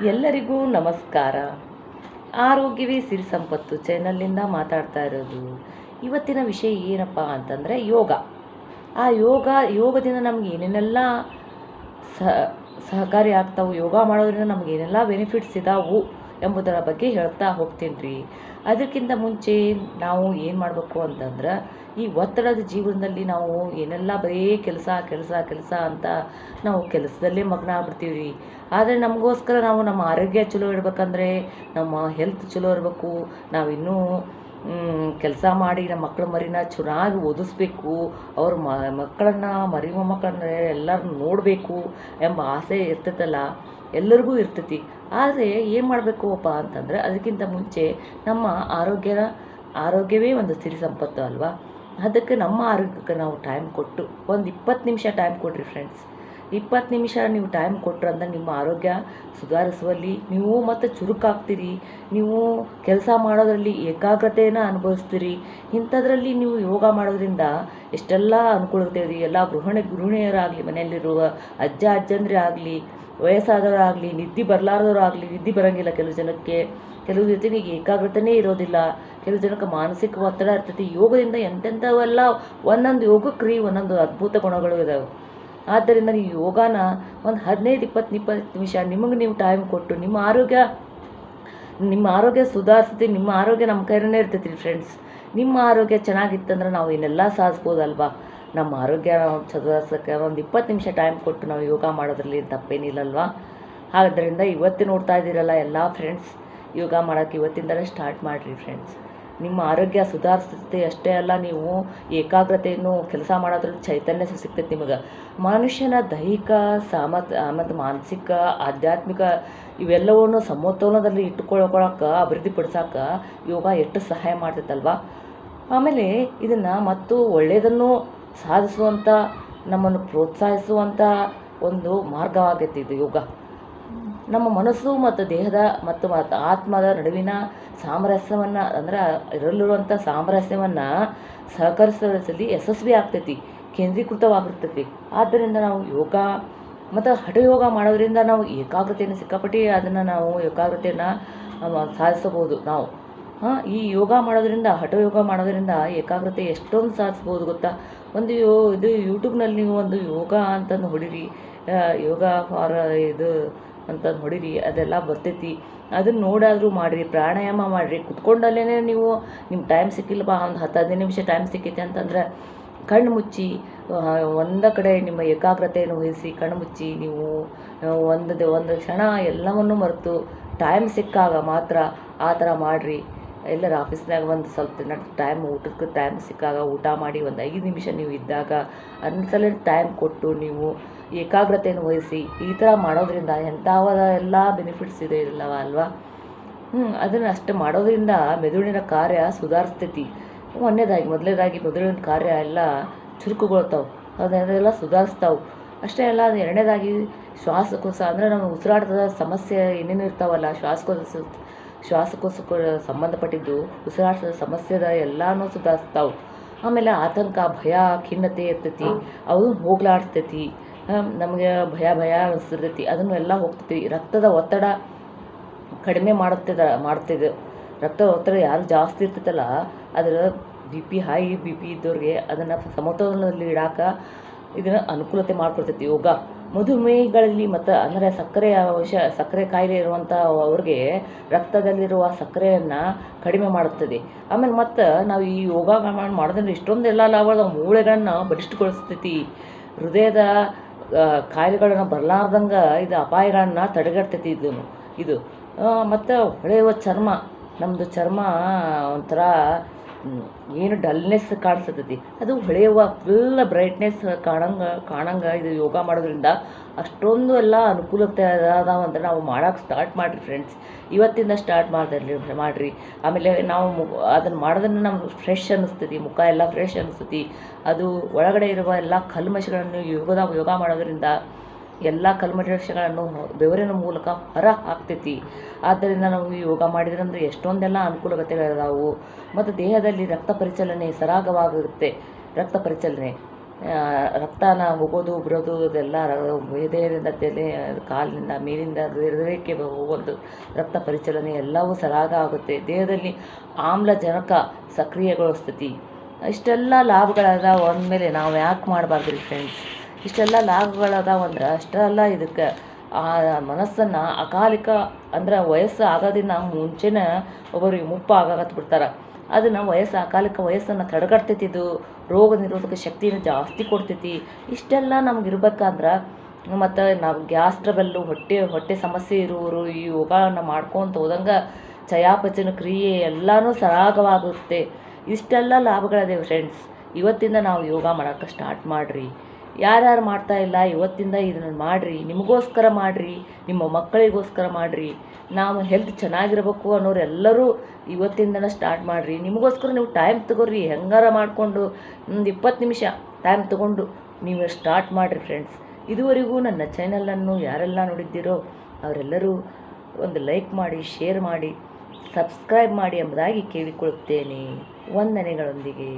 ಎಲ್ಲರಿಗೂ ನಮಸ್ಕಾರ. ಆರೋಗ್ಯವೇ ಸಿರಿ ಸಂಪತ್ತು ಚಾನಲ್ನಿಂದ ಮಾತಾಡ್ತಾ ಇರೋದು. ಇವತ್ತಿನ ವಿಷಯ ಏನಪ್ಪ ಅಂತಂದರೆ ಯೋಗ. ಯೋಗದಿಂದ ನಮ್ಗೆ ಏನೇನೆಲ್ಲ ಸಹಕಾರಿ ಆಗ್ತಾವೆ, ಯೋಗ ಮಾಡೋದ್ರಿಂದ ನಮ್ಗೆ ಏನೆಲ್ಲ ಬೆನಿಫಿಟ್ಸ್ ಇದಾವು ಎಂಬುದರ ಬಗ್ಗೆ ಹೇಳ್ತಾ ಹೋಗ್ತೀನಿ ರೀ. ಅದಕ್ಕಿಂತ ಮುಂಚೆ ನಾವು ಏನು ಮಾಡಬೇಕು ಅಂತಂದ್ರೆ, ಈ ಒತ್ತಡದ ಜೀವನದಲ್ಲಿ ನಾವು ಏನೆಲ್ಲ ಬರೀ ಕೆಲಸ ಕೆಲಸ ಕೆಲಸ ಅಂತ ನಾವು ಕೆಲಸದಲ್ಲೇ ಮಗ್ನ ಆಗ್ಬಿಡ್ತೀವಿ ರೀ. ಆದರೆ ನಮಗೋಸ್ಕರ ನಾವು ನಮ್ಮ ಆರೋಗ್ಯ ಚಲೋ ಇಡಬೇಕಂದ್ರೆ, ನಮ್ಮ ಹೆಲ್ತ್ ಚಲೋ ಇರಬೇಕು. ನಾವಿನ್ನೂ ಕೆಲಸ ಮಾಡಿ ನಮ್ಮ ಮಕ್ಕಳು ಮರಿನ ಚೆನ್ನಾಗಿ ಓದಿಸ್ಬೇಕು, ಅವ್ರ ಮಕ್ಕಳನ್ನು ಮೊಮ್ಮಕ್ಕಳನ್ನ ಎಲ್ಲರನ್ನ ನೋಡಬೇಕು ಎಂಬ ಆಸೆ ಇರ್ತೈತಲ್ಲ, ಎಲ್ಲರಿಗೂ ಇರ್ತೈತಿ. ಆದರೆ ಏನು ಮಾಡಬೇಕು ಅಪ್ಪ ಅಂತಂದ್ರೆ, ಅದಕ್ಕಿಂತ ಮುಂಚೆ ನಮ್ಮ ಆರೋಗ್ಯವೇ ಒಂದು ಸಿರಿ ಸಂಪತ್ತು ಅಲ್ವಾ. ಅದಕ್ಕೆ ನಮ್ಮ ಆರೋಗ್ಯಕ್ಕೆ ನಾವು ಟೈಮ್ ಕೊಟ್ಟು ಒಂದು 20 ನಿಮಿಷ ಟೈಮ್ ಕೊಡ್ರಿ ಫ್ರೆಂಡ್ಸ್. 20 ನಿಮಿಷ ನೀವು ಟೈಮ್ ಕೊಟ್ರಂದ್ರೆ ನಿಮ್ಮ ಆರೋಗ್ಯ ಸುಧಾರಿಸುವಲ್ಲಿ ನೀವು ಮತ್ತು ಚುರುಕಾಗ್ತೀರಿ. ನೀವು ಕೆಲಸ ಮಾಡೋದ್ರಲ್ಲಿ ಏಕಾಗ್ರತೆಯನ್ನು ಅನುಭವಿಸ್ತೀರಿ. ಇಂಥದ್ರಲ್ಲಿ ನೀವು ಯೋಗ ಮಾಡೋದ್ರಿಂದ ಎಷ್ಟೆಲ್ಲ ಅನುಕೂಲತೆ ರೀ. ಎಲ್ಲ ಗೃಹಿಣಿಯರಾಗಲಿ, ಮನೆಯಲ್ಲಿರುವ ಅಜ್ಜಂದ್ರೆ ಆಗಲಿ, ವಯಸ್ಸಾದವರಾಗಲಿ, ನಿದ್ದೆ ಬರಲಾರ್ದವರಾಗಲಿ, ನಿದ್ದೆ ಬರೋಂಗಿಲ್ಲ ಕೆಲವು ಜೊತೆಗೆ ಏಕಾಗ್ರತೆನೇ ಇರೋದಿಲ್ಲ, ಕೆಲವು ಜನಕ್ಕೆ ಮಾನಸಿಕ ಒತ್ತಡ ಇರ್ತೈತಿ. ಯೋಗದಿಂದ ಎಂತೆಂಥವೆಲ್ಲ ಒಂದೊಂದು ಯೋಗಕ್ಕೆ ಒಂದೊಂದು ಅದ್ಭುತ ಗುಣಗಳು ಇದಾವೆ. ಆದ್ದರಿಂದ ನೀವು ಯೋಗಾನ ಒಂದು 15-20 ನಿಮಿಷ ನಿಮಗೆ ನೀವು ಟೈಮ್ ಕೊಟ್ಟು ನಿಮ್ಮ ಆರೋಗ್ಯ ಸುಧಾರಿಸ್ತಿ. ನಿಮ್ಮ ಆರೋಗ್ಯ ನಮ್ಮ ಕೈರೇ ಇರ್ತೈತಿ ಫ್ರೆಂಡ್ಸ್. ನಿಮ್ಮ ಆರೋಗ್ಯ ಚೆನ್ನಾಗಿತ್ತಂದ್ರೆ ನಾವು ಏನೆಲ್ಲ ಸಾಧಿಸ್ಬೋದಲ್ವಾ. ನಮ್ಮ ಆರೋಗ್ಯ ಸುಧಾರಿಸೋಕ್ಕೆ ಒಂದು 20 ನಿಮಿಷ ಟೈಮ್ ಕೊಟ್ಟು ನಾವು ಯೋಗ ಮಾಡೋದ್ರಲ್ಲಿ ತಪ್ಪೇನಿಲ್ಲಲ್ವಾ. ಆದ್ದರಿಂದ ಇವತ್ತು ನೋಡ್ತಾ ಇದ್ದೀರಲ್ಲ ಎಲ್ಲ ಫ್ರೆಂಡ್ಸ್, ಯೋಗ ಮಾಡೋಕ್ಕೆ ಇವತ್ತಿಂದಲೇ ಸ್ಟಾರ್ಟ್ ಮಾಡಿರಿ ಫ್ರೆಂಡ್ಸ್. ನಿಮ್ಮ ಆರೋಗ್ಯ ಸುಧಾರಿಸ್ತೈತೆ ಅಷ್ಟೇ ಅಲ್ಲ, ನೀವು ಏಕಾಗ್ರತೆಯನ್ನು ಕೆಲಸ ಮಾಡೋದ್ರಲ್ಲಿ ಚೈತನ್ಯ ಸಿಗ್ತೈತೆ ನಿಮಗೆ. ಮನುಷ್ಯನ ದೈಹಿಕ ಮತ್ತು ಮಾನಸಿಕ, ಆಧ್ಯಾತ್ಮಿಕ ಇವೆಲ್ಲವನ್ನು ಸಮತೋಲನದಲ್ಲಿ ಇಟ್ಟುಕೊಳ್ಳೋಕೆ, ಅಭಿವೃದ್ಧಿಪಡಿಸೋಕೆ ಯೋಗ ಎಷ್ಟು ಸಹಾಯ ಮಾಡ್ತೈತಲ್ವ. ಆಮೇಲೆ ಇದನ್ನು ಮತ್ತು ಒಳ್ಳೆಯದನ್ನು ಸಾಧಿಸುವಂಥ, ನಮ್ಮನ್ನು ಪ್ರೋತ್ಸಾಹಿಸುವಂಥ ಒಂದು ಮಾರ್ಗವಾಗೈತಿ ಇದು ಯೋಗ. ನಮ್ಮ ಮನಸ್ಸು ಮತ್ತು ದೇಹದ ಮತ್ತು ಆತ್ಮದ ನಡುವಿನ ಸಾಮರಸ್ಯವನ್ನು, ಅಂದರೆ ಇದರಲ್ಲಿರುವಂಥ ಸಾಮರಸ್ಯವನ್ನು ಸಹಕರಿಸೋದ್ರಲ್ಲಿ ಯಶಸ್ವಿ ಆಗ್ತೈತಿ, ಕೇಂದ್ರೀಕೃತವಾಗಿರ್ತೈತಿ. ಆದ್ದರಿಂದ ನಾವು ಯೋಗ ಮತ್ತು ಹಠಯೋಗ ಮಾಡೋದ್ರಿಂದ ನಾವು ಏಕಾಗ್ರತೆಯನ್ನು ಸಿಕ್ಕಾಪಟ್ಟಿ ನಾವು ಏಕಾಗ್ರತೆಯನ್ನು ಸಾಧಿಸಬಹುದು ನಾವು. ಈ ಯೋಗ ಮಾಡೋದ್ರಿಂದ, ಹಠಯೋಗ ಮಾಡೋದ್ರಿಂದ ಏಕಾಗ್ರತೆ ಎಷ್ಟೊಂದು ಸಾಧಿಸ್ಬೋದು ಗೊತ್ತಾ. ಇದು ಯೂಟ್ಯೂಬ್ನಲ್ಲಿ ನೀವು ಒಂದು ಯೋಗ ಅಂತಂದು ಹೊಡಿರಿ, ಯೋಗ ಫಾರ್ ಇದು ಅಂತಂದು ಹೊಡಿರಿ, ಅದೆಲ್ಲ ಬರ್ತೈತಿ. ಅದನ್ನು ನೋಡಾದರೂ ಮಾಡಿರಿ, ಪ್ರಾಣಾಯಾಮ ಮಾಡಿರಿ. ಕುತ್ಕೊಂಡಲ್ಲೇ ನೀವು ನಿಮ್ಮ ಟೈಮ್ ಸಿಕ್ಕಿಲ್ಲಪ್ಪ, ಒಂದು 10-15 ನಿಮಿಷ ಟೈಮ್ ಸಿಕ್ಕೈತೆ ಅಂತಂದ್ರೆ ಕಣ್ಣು ಮುಚ್ಚಿ ಒಂದು ಕಡೆ ನಿಮ್ಮ ಏಕಾಗ್ರತೆಯನ್ನು ವಹಿಸಿ ಕಣ್ಣು ಮುಚ್ಚಿ ನೀವು ಒಂದು ಕ್ಷಣ ಎಲ್ಲವನ್ನೂ ಮರೆತು ಟೈಮ್ ಸಿಕ್ಕಾಗ ಮಾತ್ರ ಆ ಥರ ಮಾಡಿರಿ. ಎಲ್ಲರ ಆಫೀಸ್ನಾಗ ಒಂದು ಸ್ವಲ್ಪ ಟೈಮ್, ಊಟಕ್ಕೆ ಟೈಮ್ ಸಿಕ್ಕಾಗ ಊಟ ಮಾಡಿ ಒಂದು 5 ನಿಮಿಷ ನೀವು ಇದ್ದಾಗ ಒಂದ್ಸಲ ಟೈಮ್ ಕೊಟ್ಟು ನೀವು ಏಕಾಗ್ರತೆಯನ್ನು ವಹಿಸಿ ಈ ಥರ ಮಾಡೋದ್ರಿಂದ ಎಲ್ಲ ಬೆನಿಫಿಟ್ಸ್ ಇದೆ ಇಲ್ಲವ ಅಲ್ವಾ. ಅದನ್ನು ಅಷ್ಟು ಮಾಡೋದ್ರಿಂದ ಮೆದುಳಿನ ಕಾರ್ಯ ಸುಧಾರಿಸ್ತೈತಿ. ಮೊದಲನೇದಾಗಿ ಮೆದುಳಿನ ಕಾರ್ಯ ಎಲ್ಲ ಚುರುಕುಗೊಳ್ತಾವೆ, ಅದನ್ನೆಲ್ಲ ಸುಧಾರಿಸ್ತಾವೆ. ಅಷ್ಟೇ ಅಲ್ಲ, ಅದು ಎರಡನೇದಾಗಿ ಶ್ವಾಸಕೋಶ, ಅಂದರೆ ನಮ್ಮ ಉಸಿರಾಟದ ಸಮಸ್ಯೆ ಏನೇನು ಇರ್ತಾವಲ್ಲ, ಶ್ವಾಸಕೋಶಕ್ಕೆ ಸಂಬಂಧಪಟ್ಟಿದ್ದು ಉಸಿರಾಟದ ಸಮಸ್ಯೆದ ಎಲ್ಲನೂ ಸುಧಾರಿಸ್ತಾವೆ. ಆಮೇಲೆ ಆತಂಕ, ಭಯ, ಖಿನ್ನತೆ ಇರ್ತೈತಿ, ಅವು ಹೋಗ್ಲಾಡ್ತೈತಿ. ನಮಗೆ ಭಯ ಅನಿಸ್ತಿರ್ತೈತಿ, ಅದನ್ನು ಎಲ್ಲ ಹೋಗ್ತೈತಿ. ರಕ್ತದ ಒತ್ತಡ ಕಡಿಮೆ ಮಾಡ್ತಿದೆ. ರಕ್ತದ ಒತ್ತಡ ಯಾರು ಜಾಸ್ತಿ ಇರ್ತೈತಲ್ಲ, ಅದರ ಹೈ ಬಿ ಪಿ ಇದ್ದವ್ರಿಗೆ ಅದನ್ನು ಸಮತೋಲನದಲ್ಲಿ ಇಡಾಕ ಇದನ್ನು ಅನುಕೂಲತೆ ಮಾಡ್ಕೊಡ್ತೈತಿ ಯೋಗ. ಮಧುಮೇಹಿಗಳಲ್ಲಿ ಮತ್ತು ಅಂದರೆ ಸಕ್ಕರೆ ಕಾಯಿಲೆ ಇರುವಂಥ ಅವ್ರಿಗೆ ರಕ್ತದಲ್ಲಿರುವ ಸಕ್ಕರೆಯನ್ನು ಕಡಿಮೆ ಮಾಡುತ್ತದೆ. ಆಮೇಲೆ ಮತ್ತು ನಾವು ಈ ಯೋಗ ಮಾಡೋದ್ರಿಂದ ಇಷ್ಟೊಂದೆಲ್ಲ ಲಾಭ, ಮೂಳೆಗಳನ್ನು ಬಲಿಷ್ಠಗೊಳಿಸ್ತೈತಿ. ಹೃದಯದ ಕಾಯಿಲೆಗಳನ್ನು ಬರಲಾರ್ದಂಗೆ ಇದು ಅಪಾಯಗಳನ್ನು ತಡೆಗಟ್ತೈತಿ ಇದು. ಮತ್ತು ಹೊಳೆಯುವ ಚರ್ಮ, ನಮ್ಮದು ಚರ್ಮ ಒಂಥರ ಏನು ಡಲ್ನೆಸ್ ಕಾಣಿಸ್ತೈತಿ, ಅದು ಹೊಳೆಯುವ ಫುಲ್ ಬ್ರೈಟ್ನೆಸ್ ಕಾಣಂಗೆ ಇದು ಯೋಗ ಮಾಡೋದ್ರಿಂದ ಅಷ್ಟೊಂದು ಎಲ್ಲ ಅನುಕೂಲತೆ ಅದಾವಂದ್ರೆ ನಾವು ಮಾಡೋಕ್ಕೆ ಸ್ಟಾರ್ಟ್ ಮಾಡಿರಿ ಫ್ರೆಂಡ್ಸ್. ಇವತ್ತಿಂದ ಸ್ಟಾರ್ಟ್ ಮಾಡಿರಿ. ಆಮೇಲೆ ನಾವು ಅದನ್ನು ಮಾಡೋದನ್ನು ನಮ್ಗೆ ಫ್ರೆಶ್ ಅನ್ನಿಸ್ತೈತಿ, ಮುಖ ಎಲ್ಲ ಫ್ರೆಶ್ ಅನ್ನಿಸ್ತೈತಿ. ಅದು ಒಳಗಡೆ ಇರುವ ಎಲ್ಲ ಕಲ್ಮಶಗಳನ್ನು ಯೋಗ ಮಾಡೋದ್ರಿಂದ ಎಲ್ಲ ಕಲ್ಮಶಗಳನ್ನು ಬೆವರಿನ ಮೂಲಕ ಹೊರ ಹಾಕ್ತೈತಿ. ಆದ್ದರಿಂದ ನಾವು ಯೋಗ ಮಾಡಿದ್ರಂದ್ರೆ ಎಷ್ಟೊಂದೆಲ್ಲ ಅನುಕೂಲತೆಗಳಿದಾವು. ಮತ್ತು ದೇಹದಲ್ಲಿ ರಕ್ತ ಪರಿಚಲನೆ ಸರಾಗವಾಗುತ್ತೆ. ರಕ್ತನ ಹೋಗೋದು ಬರೋದು ಅದೆಲ್ಲ ದೇಹದಿಂದ ತಲೆ ಕಾಲಿನಿಂದ ಮೇಲಿಂದ ಹೃದಯಕ್ಕೆ ಹೋಗೋದು ರಕ್ತ ಪರಿಚಲನೆ ಎಲ್ಲವೂ ಸರಾಗ ಆಗುತ್ತೆ. ದೇಹದಲ್ಲಿ ಆಮ್ಲಜನಕ ಸಕ್ರಿಯಗೊಳಿಸ್ತೈತಿ. ಇಷ್ಟೆಲ್ಲ ಲಾಭಗಳದಾವ ಅಂದಮೇಲೆ ನಾವು ಯಾಕೆ ಮಾಡಬಾರ್ದು ರೀ ಫ್ರೆಂಡ್ಸ್? ಇಷ್ಟೆಲ್ಲ ಲಾಭಗಳದಾವ ಅಂದ್ರೆ ಅಷ್ಟೆಲ್ಲ ಇದಕ್ಕೆ ಆ ಮನಸ್ಸನ್ನು ಅಕಾಲಿಕ ಅಂದ್ರೆ ವಯಸ್ಸು ಆಗೋದಿನ ಮುಂಚೆನೇ ಒಬ್ಬರಿಗೆ ಮುಪ್ಪು ಬಿಡ್ತಾರೆ. ಅದನ್ನು ಅಕಾಲಿಕ ವಯಸ್ಸನ್ನು ತಡೆಗಟ್ತೈತಿ. ಇದು ರೋಗ ನಿರೋಧಕ ಶಕ್ತಿಯನ್ನು ಜಾಸ್ತಿ ಕೊಡ್ತೈತಿ. ಇಷ್ಟೆಲ್ಲ ನಮ್ಗೆ ಇರ್ಬೇಕಂದ್ರೆ ಮತ್ತು ನಾವು ಗ್ಯಾಸ್ ಟ್ರಬಲ್ಲು ಹೊಟ್ಟೆ ಸಮಸ್ಯೆ ಇರುವವರು ಈ ಯೋಗನ ಮಾಡ್ಕೊತ ಹೋದಂಗೆ ಚಯಾಪಚಯ ಕ್ರಿಯೆ ಎಲ್ಲನೂ ಸರಾಗವಾಗುತ್ತೆ. ಇಷ್ಟೆಲ್ಲ ಲಾಭಗಳಿದೆ ಫ್ರೆಂಡ್ಸ್. ಇವತ್ತಿಂದ ನಾವು ಯೋಗ ಮಾಡೋಕ್ಕೆ ಸ್ಟಾರ್ಟ್ ಮಾಡಿರಿ. ಯಾರ್ಯಾರು ಮಾಡ್ತಾ ಇಲ್ಲ ಇವತ್ತಿಂದ ಇದನ್ನು ಮಾಡಿರಿ. ನಿಮಗೋಸ್ಕರ ಮಾಡಿರಿ, ನಿಮ್ಮ ಮಕ್ಕಳಿಗೋಸ್ಕರ ಮಾಡಿರಿ. ನಾವು ಹೆಲ್ತ್ ಚೆನ್ನಾಗಿರ್ಬೇಕು ಅನ್ನೋರು ಎಲ್ಲರೂ ಇವತ್ತಿಂದನೇ ಸ್ಟಾರ್ಟ್ ಮಾಡಿರಿ. ನಿಮಗೋಸ್ಕರ ನೀವು ಟೈಮ್ ತಗೋರಿ. ಹೆಂಗಾರ ಮಾಡಿಕೊಂಡು ಒಂದು 20 ನಿಮಿಷ ಟೈಮ್ ತೊಗೊಂಡು ನೀವು ಸ್ಟಾರ್ಟ್ ಮಾಡಿರಿ ಫ್ರೆಂಡ್ಸ್. ಇದುವರೆಗೂ ನನ್ನ ಚಾನಲನ್ನು ಯಾರೆಲ್ಲ ನೋಡಿದ್ದೀರೋ ಅವರೆಲ್ಲರೂ ಒಂದು ಲೈಕ್ ಮಾಡಿ, ಶೇರ್ ಮಾಡಿ, ಸಬ್ಸ್ಕ್ರೈಬ್ ಮಾಡಿ ಎಂಬುದಾಗಿ ಕೇಳಿಕೊಳ್ಳುತ್ತೇನೆ. ವಂದನೆಗಳೊಂದಿಗೆ.